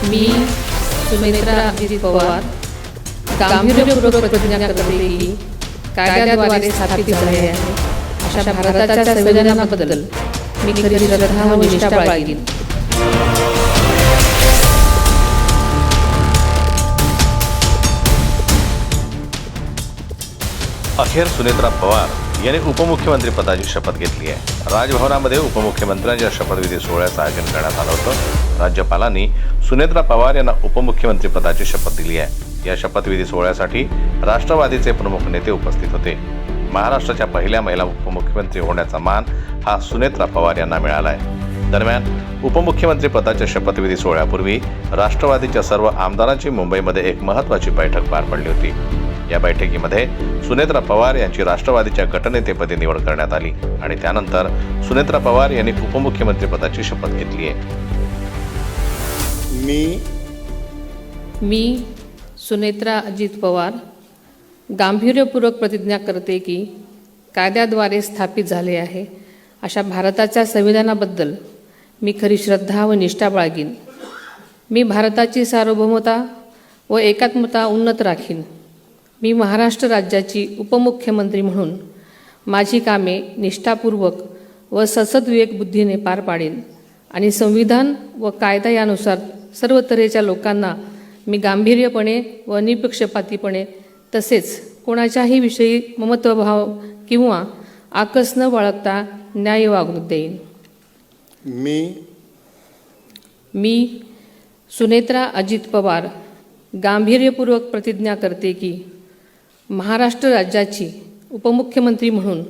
मी सुनेत्रा अजित पवार गांभीर्यपूर्वक प्रतिज्ञा करते की कायद्याद्वारे स्थापित झाले आहे अशा भारताच्या संविधानाबद्दल मी खरी श्रद्धा व निष्ठा बाळगीन. अखेर सुनेत्रा पवार यांनी उपमुख्यमंत्री पदाची शपथ घेतली आहे. राजभवनामध्ये उपमुख्यमंत्र्यांच्या शपथविधी सोहळ्याचं आयोजन करण्यात आलं होतं. राज्यपालांनी सुनेत्रा पवार यांना उपमुख्यमंत्री पदाची शपथ दिली आहे. या शपथविधी सोहळ्यासाठी राष्ट्रवादीचे प्रमुख नेते उपस्थित होते. महाराष्ट्राच्या पहिल्या महिला उपमुख्यमंत्री होण्याचा मान हा सुनेत्रा पवार यांना मिळाला आहे. दरम्यान उपमुख्यमंत्री पदाच्या शपथविधी सोहळ्यापूर्वी राष्ट्रवादीच्या सर्व आमदारांची मुंबईमध्ये एक महत्त्वाची बैठक पार पडली होती. या बैठकीमध्ये सुनेत्रा पवार यांची राष्ट्रवादीच्या गटनेतेपदी निवड करण्यात आली आणि त्यानंतर सुनेत्रा पवार यांनी उपमुख्यमंत्री पदाची शपथ घेतली आहे. मी सुनेत्रा अजित पवार गांभीर्यपूर्वक प्रतिज्ञा करते की कायद्याद्वारे स्थापित झाले आहे अशा भारताच्या संविधानाबद्दल मी खरी श्रद्धा व निष्ठा बाळगीन. मी भारताची सार्वभौमता व एकात्मता उन्नत राखीन. मी महाराष्ट्र राज्याची उपमुख्यमंत्री म्हणून माझी कामे निष्ठापूर्वक व सद्विवेक बुद्धीने पार पाडेन आणि संविधान व कायदा यानुसार सर्व तऱ्हेच्या लोकांना मी गांभीर्यपणे व निपक्षपातीपणे तसेच कोणाच्याही विषयी ममत्वभाव किंवा आकस न बाळगता न्याय वागणूक देईन. मी सुनेत्रा अजित पवार गांभीर्यपूर्वक प्रतिज्ञा करते की महाराष्ट्र राज्याची उपमुख्यमंत्री म्हणून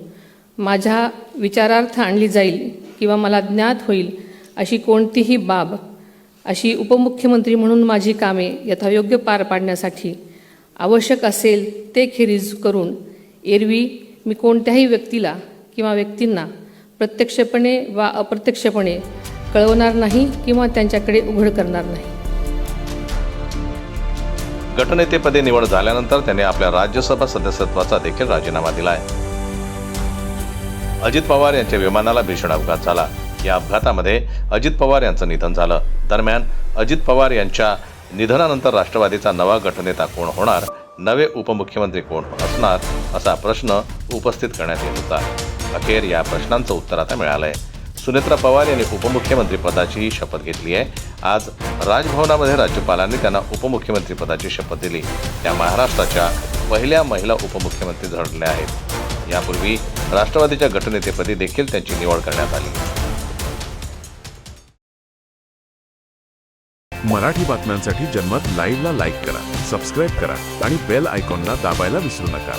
माझ्या विचारार्थ आणली जाईल किंवा मला ज्ञात होईल अशी कोणतीही बाब अशी उपमुख्यमंत्री म्हणून माझी कामे यथायोग्य पार पाडण्यासाठी आवश्यक असेल ते खेरीज करून एरवी मी कोणत्याही व्यक्तीला किंवा व्यक्तींना प्रत्यक्षपणे वा अप्रत्यक्षपणे कळवणार नाही किंवा त्यांच्याकडे उघड करणार नाही. गटनेतेपदी निवड झाल्यानंतर त्यांनी आपल्या राज्यसभा सदस्यत्वाचा देखील राजीनामा दिला आहे. अजित पवार यांच्या विमानाला भीषण अपघात झाला. या अपघातामध्ये अजित पवार यांचं निधन झालं. दरम्यान अजित पवार यांच्या निधनानंतर राष्ट्रवादीचा नवा गटनेता कोण होणार, नवे उपमुख्यमंत्री कोण असणार असा प्रश्न उपस्थित करण्यात येत होता. अखेर या प्रश्नांचं उत्तर आता मिळालं आहे. सुनेत्रा पवार यांनी उपमुख्यमंत्री पदाची शपथ घेतली आहे. आज राजभवनामध्ये राज्यपालांनी त्यांना उपमुख्यमंत्री पदाची शपथ दिली. त्या महाराष्ट्राच्या पहिल्या महिला उपमुख्यमंत्री ठरल्या आहेत. यापूर्वी राष्ट्रवादीच्या गटनेतेपदी देखील त्यांची निवड करण्यात आली. मराठी बातम्यांसाठी जन्मत लाईव्हला लाईक करा, सबस्क्राईब करा आणि बेल आयकॉनला दाबायला विसरू नका.